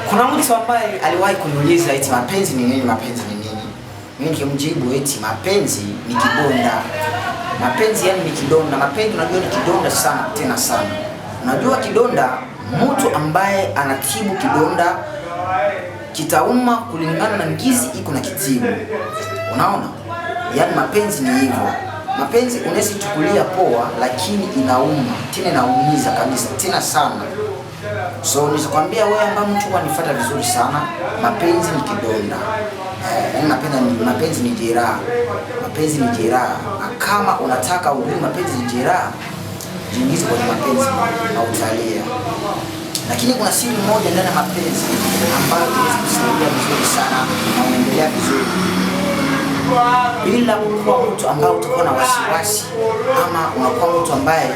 Kuna mtu ambaye aliwahi kuniuliza eti mapenzi ni nini, mapenzi ni nini? Mimi nikimjibu eti mapenzi ni kidonda. Mapenzi yani ni kidonda. Mapenzi unajua ni kidonda sana tena sana. Unajua kidonda, mtu ambaye anatibu kidonda kitauma kulingana na ngizi iko na kitibu. Unaona? Yaani mapenzi ni hivyo. Mapenzi unaweza chukulia poa lakini inauma, tena inaumiza kabisa, tena sana. So nitakwambia wewe ambaye mtu wanifuata vizuri sana, mapenzi ni kidonda. Mapenzi ni jeraha. Mapenzi ni jeraha. Na kama unataka ujue mapenzi ni jeraha, jiingize kwenye mapenzi na utalia. Lakini kuna siri moja ndani ya mapenzi ambayo inaweza kusaidia vizuri sana na unaendelea vizuri. Bila kuwa mtu ambaye utakuwa na wasiwasi ama unakuwa mtu ambaye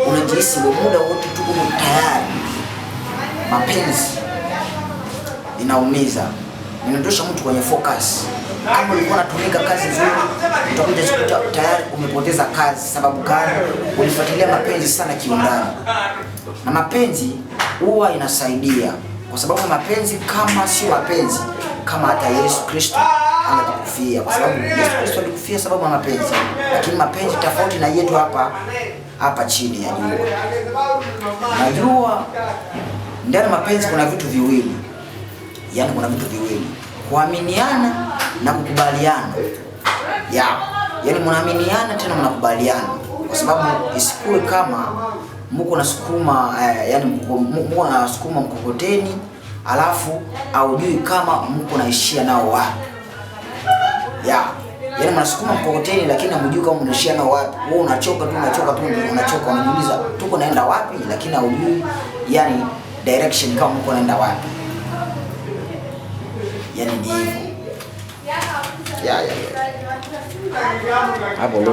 unajihisi muda wote tu uko tayari. Mapenzi inaumiza. Inatosha mtu kwenye focus. Kama ulikuwa unatumika kazi nzuri, utakuja kukuta tayari umepoteza kazi. Sababu gani? Ulifuatilia mapenzi sana kiundani. Na mapenzi huwa inasaidia. Kwa sababu mapenzi kama sio mapenzi, kama hata Yesu Kristo alikufia. Kwa sababu Yesu Kristo alikufia sababu ya mapenzi. Lakini mapenzi tofauti na yetu hapa chini ya jua. Najua ndani mapenzi kuna vitu viwili. Yaani kuna vitu viwili. Kuaminiana na kukubaliana. Yaani mnaaminiana tena mnakubaliana. Kwa sababu isikuwe kama mko nasukuma mko nasukuma mkokoteni alafu haujui kama mko naishia nao wapi. Yaani mnasukuma mkokoteni lakini hamjui kama mnaishia nao wapi. Wewe unachoka, unajiuliza tuko naenda wapi lakini haujui yani direction kama mko naenda wapi. Yaani ni hivyo. Hapo